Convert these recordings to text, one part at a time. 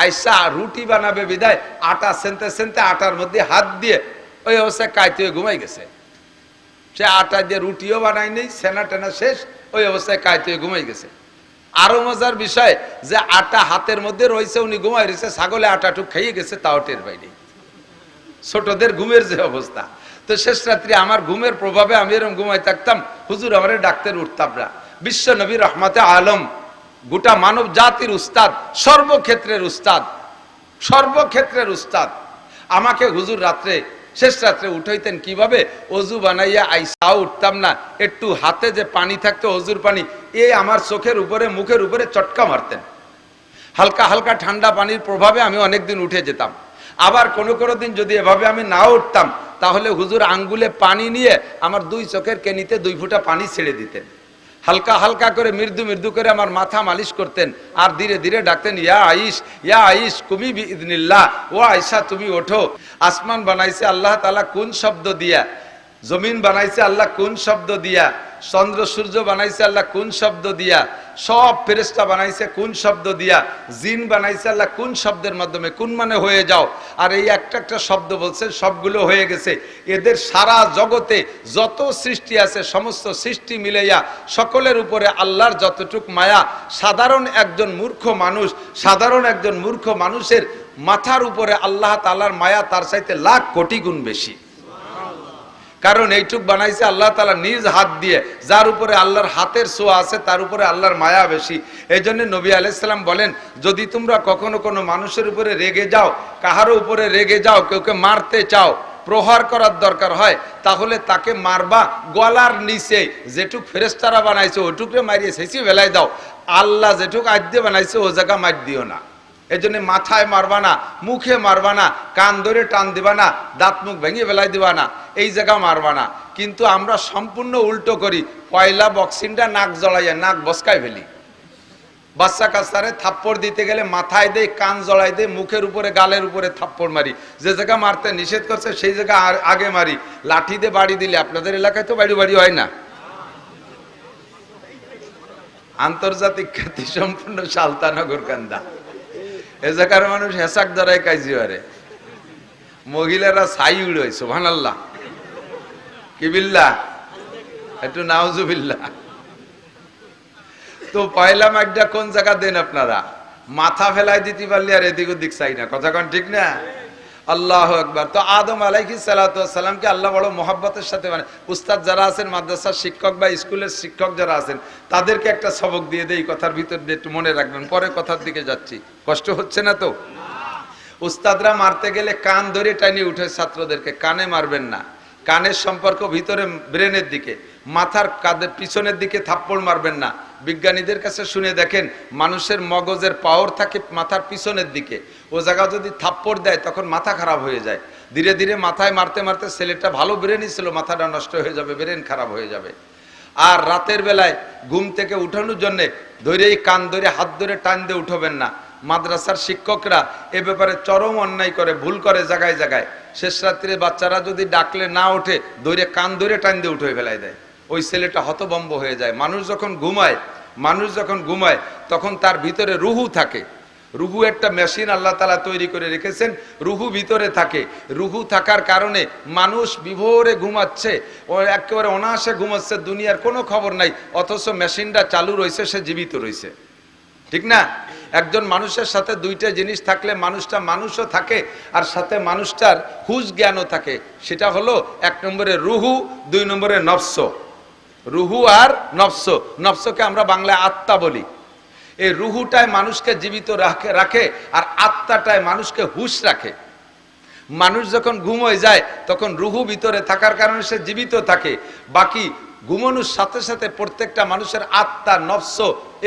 আইসা রুটি বানাবে বিদায় আটা সেনতে সেনতে আটার মধ্যে হাত দিয়ে ওই অবস্থায় কাইতে ঘুমাই গেছে। সে আটা দিয়ে রুটিও বানাই নেই, সেনা টেনা শেষ, ওই অবস্থায় কাইতে ঘুমাই গেছে। আরো মজার বিষয় যে আটা হাতের মধ্যে রয়েছে, উনি ঘুমাই রয়েছে, ছাগলে আটাটুক খাইয়ে গেছে, তাও টের বাইরে। ছোটদের ঘুমের যে অবস্থা। তো শেষ রাত্রি আমার ঘুমের প্রভাবে আমি এরকম ঘুমাই থাকতাম, হুজুর আমারে ডাক্তার উঠতাম না। বিশ্ব নবী রহমতে আলম, গোটা মানব জাতির উস্তাদ, সর্বক্ষেত্রের উস্তাদ, সর্বক্ষেত্রের উস্তাদ, আমাকে হুজুর রাত্রে শেষ রাত্রে উঠাইতেন কিভাবে? অজু বানাইয়া আইসাও উঠতাম না, একটু হাতে যে পানি থাকতো অজুর পানি, আমার চোখের উপরে মুখের উপরে চটকা মারতেন। হালকা হালকা ঠান্ডা পানির প্রভাবে আমি অনেকদিন উঠে যেতাম। আবার কোনো কোনো দিন যদি এভাবে আমি না উঠতাম, তাহলে হুজুর আঙ্গুলে পানি নিয়ে আমার দুই চোখের কেনিতে 2 ফোঁটা পানি ছেড়ে দিতেন। হালকা হালকা করে মৃদু মৃদু করে আমার মাথা মালিশ করতেন, আর ধীরে ধীরে ডাকতেন, ইয়া আইস কুমি বিইذনিল্লাহ, ও আয়েশা তুমি ওঠো। আসমান বানাইছে আল্লাহ তাআলা কোন শব্দ দিয়া? জমিন বানাইছে আল্লাহ কোন শব্দ দিয়া? চন্দ্র সূর্য বানাইছে আল্লাহ কোন শব্দ দিয়া? সব ফেরেশতা বানাইছে কোন শব্দ দিয়া? জিন বানাইছে আল্লাহ কোন শব্দের মাধ্যমে? কোন মানে হয়ে যাও। আর এই একটা একটা শব্দ বলছে, সবগুলো হয়ে গেছে। এদের সারা জগতে যত সৃষ্টি আছে সমস্ত সৃষ্টি মিলাইয়া সকলের উপরে আল্লাহর যতটুক মায়া, সাধারণ একজন মূর্খ মানুষের মাথার উপরে আল্লাহ তাআলার মায়া তার চাইতে লাখ কোটি গুণ বেশি। কারণ এইটুক বানাইছে আল্লাহ তাআলা নিজ হাত দিয়ে, যার উপরে আল্লাহর হাতের ছোঁয়া আছে তার উপরে আল্লাহর মায়া বেশি। এই জন্য নবী আলাইহিস সালাম বলেন, যদি তোমরা কখনো কোনো মানুষের উপরে রেগে যাও, কাহারো উপরে রেগে যাও, কেউকে মারতে চাও, প্রহার করার দরকার হয়, তাহলে তাকে মারবা গলার নিচে যেটুক ফেরেশতারা বানাইছে ওটুকরে মারিয়ে শেষি বেলায় দাও। আল্লাহ যেটুক আদ্যে বানাইছে ও জায়গা মার দিও না। এই জন্য মাথায় মারবা না, মুখে মারবা না, কান ধরে টান দিবা না, দাঁত মুখ ভেঙে বেলায় দিবা না, এই জায়গা মারবা না। কিন্তু আমরা সম্পূর্ণ উল্টো করি, পয়লা বক্সিংটা নাক জড়াইয়া নাক বসকায় ফেলি। বাচ্চা কাচ্চারে থাপ্পড় দিতে গেলে মাথায় দেয়, কান জড়াই দেয়, মুখের উপরে গালের উপরে থাপ্পড় মারি। যে জায়গা মারতে নিষেধ করছে সেই জায়গা আগে মারি। লাঠি দিয়ে বাড়ি দিলে, আপনাদের এলাকায় তো বাড়ি বাড়ি হয় না, আন্তর্জাতিক খ্যাতি সম্পূর্ণ সালতানগর কান্দা, এ জায়গার মানুষ হেসাক ধরায় কাজি হারে, মহিলারা ছাই উড়োয়। সুবহানাল্লাহ, কি বিল্লাহ, একটু নাউজুবিল্লাহ। তো পয়লা মাইডা কোন জায়গা দেন আপনারা? মাথা ফেলাই দিতে পারলে আর এদিক ওদিক চাই না, কথা কোন ঠিক না? আল্লাহু আকবার। তো আদম আলাইহিস সালাতু ওয়াস সালামকে আল্লাহ বড় মোহাব্বতের সাথে, মানে উস্তাদ যারা আছেন, মাদ্রাসার শিক্ষক বা স্কুলের শিক্ষক যারা আছেন, তাদেরকে একটা সবক দিয়ে দেই, কথার ভিতর দিয়ে একটু মনে রাখবেন, পরে কথার দিকে যাচ্ছি, কষ্ট হচ্ছে না তো? উস্তাদরা মারতে গেলে কান ধরে টানিয়ে উঠে ছাত্রদেরকে, কানে মারবেন না। কানের সম্পর্ক ভিতরে ব্রেনের দিকে, মাথার কাঁধের পিছনের দিকে থাপ্পড় মারবেন না। বিজ্ঞানীদের কাছে শুনে দেখেন, মানুষের মগজের পাওয়ার থাকে মাথার পিছনের দিকে, ও জায়গা যদি থাপ্পড় দেয় তখন মাথা খারাপ হয়ে যায়। ধীরে ধীরে মাথায় মারতে মারতে ছেলেটা ভালো ব্রেনই ছিল, মাথাটা নষ্ট হয়ে যাবে, ব্রেন খারাপ হয়ে যাবে। আর রাতের বেলায় ঘুম থেকে উঠানোর জন্যে ধরেই কান ধরে হাত ধরে টান দিয়ে উঠবেন না। মাদ্রাসার শিক্ষকরা এ ব্যাপারে চরম অন্যায় করে, ভুল করে জায়গায় জায়গায়। শেষ রাত্রে বাচ্চারা যদি ডাকলে না ওঠে, ধরে কান ধরে টান দিয়ে উঠে ফেলাই দেয়, ওই ছেলেটা হতভম্ব হয়ে যায়। মানুষ যখন ঘুমায় তখন তার ভিতরে রুহু থাকে। রুহু একটা মেশিন আল্লাহ তাআলা তৈরি করে রেখেছেন, রুহু ভিতরে থাকে। রুহু থাকার কারণে মানুষ বিভোরে ঘুমাচ্ছে, ও একেবারে অনায়াসে ঘুমাচ্ছে, দুনিয়ার কোনো খবর নাই, অথচ মেশিনটা চালু রয়েছে, সে জীবিত রয়েছে, ঠিক না? একজন মানুষের সাথে দুইটা জিনিস থাকলে মানুষটা মানুষও থাকে, আর সাথে মানুষটার হুঁশ জ্ঞানও থাকে। সেটা হলো 1 নম্বরে রুহু, 2 নম্বরে নফস। রুহু আর নফস, নফসকে আমরা বাংলায় আত্মা বলি। এই রুহুটায় মানুষকে জীবিত রাখে, আর আত্মাটায় মানুষকে হুঁশ রাখে। মানুষ যখন ঘুম হয়ে যায় তখন রুহু ভিতরে থাকার কারণে সে জীবিত থাকে। বাকি ঘুমানোর সাথে সাথে প্রত্যেকটা মানুষের আত্মা নফস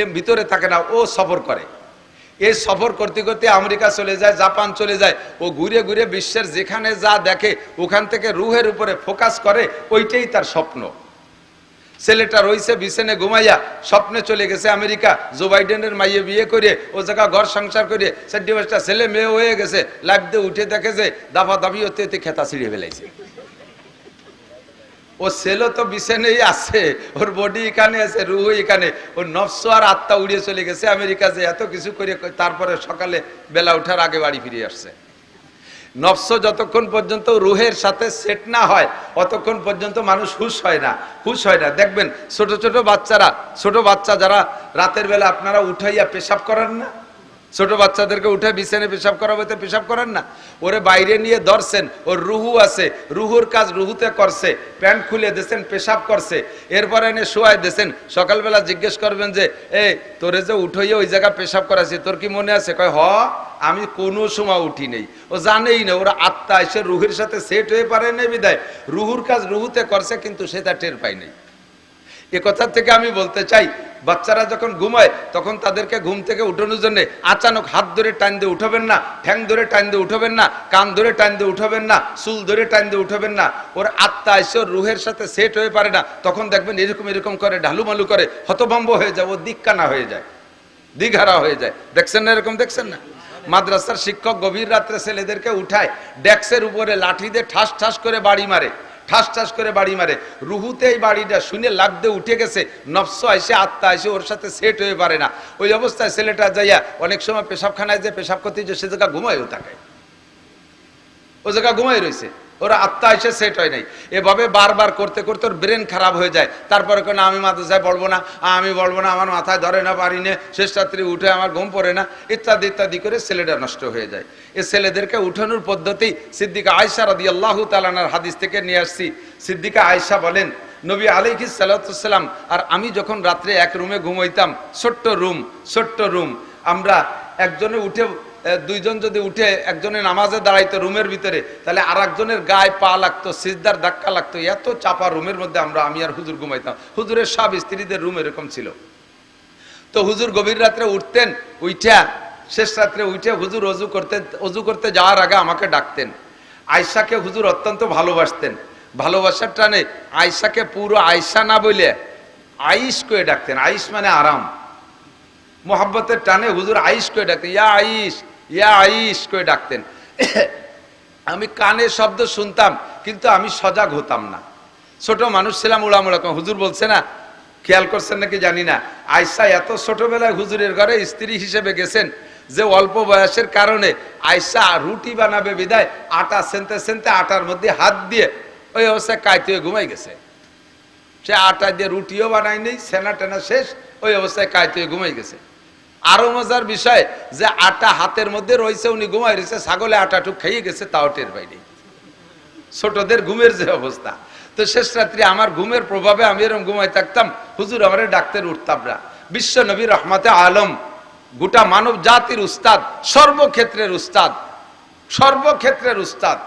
এর ভিতরে থাকে না, ও সফর করে। এই সফর করতে করতে আমেরিকা চলে যায়, জাপান চলে যায়, ও ঘুরে ঘুরে বিশ্বের যেখানে যা দেখে ওখান থেকে রুহের উপরে ফোকাস করে, ওইটাই তার স্বপ্ন। ছেলেটা রয়েছে বিছানে ঘুমাইয়া, স্বপ্নে চলে গেছে আমেরিকা, জো বাইডেনের মাইয়ে বিয়ে করে ও জায়গা ঘর সংসার করে 4-5টা ছেলে মেয়ে হয়ে গেছে। লাইফ দিয়ে উঠে দেখে যে দাফা দাবি হতে হতে খেতা ছিঁড়ে ফেলাইছে। ও সেলও তো বিছানেই আছে, ওর বডি এখানে আছে, রুহ এখানে, ওর নফস আর আত্মা উড়িয়ে চলে গেছে আমেরিকা, যে এত কিছু করে তারপরে সকালে বেলা ওঠার আগে বাড়ি ফিরে আসছে। নফস যতক্ষণ পর্যন্ত রুহের সাথে সেট না হয় অতক্ষণ পর্যন্ত মানুষ হুশ হয় না, হুশ হয় না। দেখবেন ছোট ছোট বাচ্চা যারা রাতের বেলা আপনারা উঠাইয়া পেশাব করেন না, ছোট বাচ্চাদেরকে উঠে বিছানে পেশাব করাবো, পেশাব করেন না, ওরে বাইরে নিয়ে ধরছেন, ওর রুহু আছে, রুহুর কাজ রুহুতে করছে, প্যান্ট খুলে দিয়েছেন, পেশাব করছে, এরপরে এনে শোয়াই দিয়েছেন। সকালবেলা জিজ্ঞেস করবেন যে এই তোরে যে উঠাইয়া ওই জায়গা পেশাব করাছি, তোর কি মনে আছে? কয় হ, আমি কোনো সময় উঠি নেই। ও জানেই না, ওরা আত্মা এসে রুহের সাথে সেট হয়ে পারে না, বিদায় রুহুর কাজ রুহুতে করছে, কিন্তু সে তা টের পায় নাই। এ কথা থেকে আমি বলতে চাই, বাচ্চারা যখন ঘুমায় তখন তাদেরকে ঘুম থেকে উঠানোর জন্য আচানক হাত ধরে টান দিয়ে উঠাবেন না, ঠ্যাং ধরে টান দিয়ে উঠাবেন না, কান ধরে টান দিয়ে উঠাবেন না, চুল ধরে টান দিয়ে উঠাবেন না। ওর আত্মা এসে রুহের সাথে সেট হয়ে পারে না, তখন দেখবেন এরকম করে ঢালুমালু করে হতভম্ব হয়ে যায়, ও দিককানা হয়ে যায়, দিঘারা হয়ে যায়। দেখছেন না এরকম? দেখছেন না? মাদ্রাসার শিক্ষক গভীর রাত্রে ছেলেদেরকে উঠায়, ডেস্কের উপরে লাঠি দিয়ে ঠাস ঠাস করে বাড়ি মারে, ঠাস ঠাস করে বাড়ি মারে। রুহুতে এই বাড়িটা শুনে লাফ দিয়ে উঠে গেছে, নফস এসে আত্মা এসে ওর সাথে সেট হয়ে পারে না। ওই অবস্থায় ছেলেটা যাইয়া অনেক সময় পেশাবখানায় যে পেশাব করতে যে সে জায়গা ঘুমায়ও থাকে, ও জায়গা ঘুমাই রয়েছে, ওরা আত্মা এসে সেট হয় নাই। এভাবে বারবার করতে করতে ওর ব্রেন খারাপ হয়ে যায়। তারপরে কেন আমি মাদ্রাসায় পড়বো না, আমি বলবো না, আমার মাথায় ধরে না, পারি না, শেষ রাত্রি উঠে আমার ঘুম পড়ে না, ইত্যাদি ইত্যাদি করে ছেলেটা নষ্ট হয়ে যায়। এই ছেলেদেরকে উঠানোর পদ্ধতি সিদ্দিকা আয়েশা রাদিয়াল্লাহু তাআলা আনহার হাদিস থেকে নিয়ে আসছি। সিদ্দিকা আয়েশা বলেন, নবী আলাইহিস সালাতু সালাম আর আমি যখন রাত্রে এক রুমে ঘুমাইতাম, ছোট্ট রুম, আমরা একজনে উঠে, দুইজন যদি উঠে একজনে নামাজে দাঁড়াইতো রুমের ভিতরে, তাহলে আর একজনের গায়ে পা লাগতো, সিজদার ধাক্কা লাগতো, এত চাপা রুমের মধ্যে আমি আর হুজুর ঘুমাইতাম। হুজুরের সব স্ত্রীদের রুম এরকম ছিল। তো হুজুর গভীর রাত্রে উঠতেন, উঠা শেষ রাত্রে উঠে হুজুর অজু করতে যাওয়ার আগে আমাকে ডাকতেন। আয়েশাকে হুজুর অত্যন্ত ভালোবাসতেন, ভালোবাসার টানে আয়েশাকে পুরো আয়েশা না বলে আইস করে ডাকতেন। আইস মানে আরাম, মোহাব্বতের টানে হুজুর আইস করে ডাকতেন, ইয়া আইস করে ডাকতেন। আমি কানে শব্দ শুনতাম কিন্তু আমি সজাগ হতাম না, ছোট মানুষ ছিলাম, উড়ামুড়া। হুজুর বলছে না, খেয়াল করছেন নাকি জানি না, আয়েশা এত ছোটবেলায় হুজুরের ঘরে স্ত্রী হিসেবে গেছেন যে অল্প বয়সের কারণে আয়েশা রুটি বানাবে বিদায় আটা সেনতে সেনতে আটার মধ্যে হাত দিয়ে ওই অবস্থায় কাইতে ঘুমাই গেছে। সে আটা দিয়ে রুটিও বানাই নেই, সেনা টেনা শেষ, ওই অবস্থায় কাইতে ঘুমাই গেছে। আরো মজার বিষয় যে আটা হাতের মধ্যে রয়েছে, উনি ঘুমাই রয়েছে, ছাগলে আটাটুক খাইয়ে গেছে, তাও টের পাইনি। ছোটদের ঘুমের যে অবস্থা। তো শেষ রাত্রি আমার ঘুমের প্রভাবে আমি এরকম ঘুমাই থাকতাম, হুজুর আমারে ডাকতেন, উঠতাম না। বিশ্ব নবী রহমতে আলম, গোটা মানব জাতির উস্তাদ, সর্বক্ষেত্রের উস্তাদ,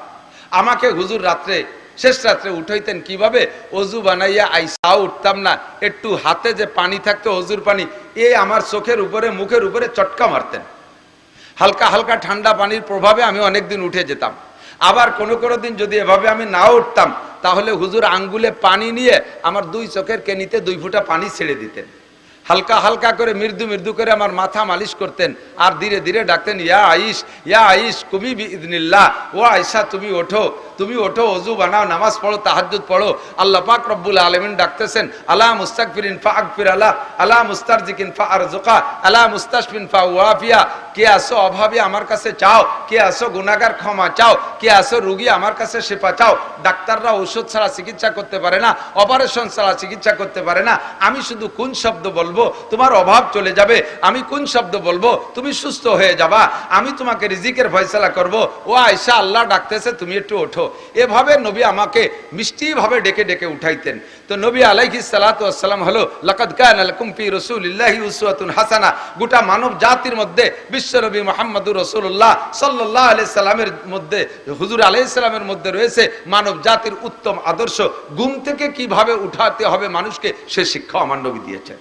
আমাকে হুজুর রাত্রে শেষ রাত্রে উঠাইতেন কিভাবে? অজু বানাইয়া আইসাও উঠতাম না, একটু হাতে যে পানি থাকতো অজুর পানি, আমার চোখের উপরে মুখের উপরে চটকা মারতেন। হালকা হালকা ঠান্ডা পানির প্রভাবে আমি অনেকদিন উঠে যেতাম। আবার কোনো দিন যদি এভাবে আমি নাও উঠতাম, তাহলে হুজুর আঙ্গুলে পানি নিয়ে আমার দুই চোখের কেনিতে 2 ফোঁটা পানি ছেড়ে দিতেন। হালকা হালকা করে মৃদু করে আমার মাথা মালিশ করতেন, আর ধীরে ধীরে ডাকতেন, ইয়া আইস কুমি বিইذনিল্লাহ, ও আয়েশা তুমি ওঠো, ওযু বানাও, নামাজ পড়ো, তাহাজ্জুদ পড়ো। আল্লাহ পাক রব্বুল আলামিন ডাকতেছেন, আলা মুস্তাগফিরিন ফাগফির আলা, আলা মুস্তারজিকিন ফারজুকা, আলা মুস্তাশফিন ফাওয়াফিয়া। কে আসো অভাবী আমার কাছে চাও, কে আসো গুনাহগার ক্ষমা চাও, কে আসো রোগী আমার কাছে শিফা চাও। ডাক্তাররা ঔষধ ছাড়া চিকিৎসা করতে পারে না, অপারেশন ছাড়া চিকিৎসা করতে পারে না। আমি শুধু কোন শব্দ বলবো তোমার অভাব চলে যাবে, আমি কোন শব্দ বলবো তুমি সুস্থ হয়ে যাবা, আমি তোমাকে রিজিকের ফয়সালা করব। ও আয়েশা, আল্লাহ ডাকতেছে, তুমি একটু ওঠো। এভাবে নবী আমাকে মিষ্টি ভাবে ডেকে ডেকে উঠাইতেন। তো নবী আলাইহিস সালাতু ওয়াস সালাম হলো লাকাদ কানা লাকুম ফি রাসূলিল্লাহি উসওয়াতুন হাসানা। গোটা মানব জাতির মধ্যে বিশ্বনবী মুহাম্মদুর রাসূলুল্লাহ সাল্লাল্লাহু আলাইহি সাল্লামের মধ্যে, হুজুর আলাইহিস সালামের মধ্যে রয়েছে মানব জাতির উত্তম আদর্শ। ঘুম থেকে কিভাবে উঠাতে হবে মানুষকে, সে শিক্ষা আমার নবী দিয়েছেন।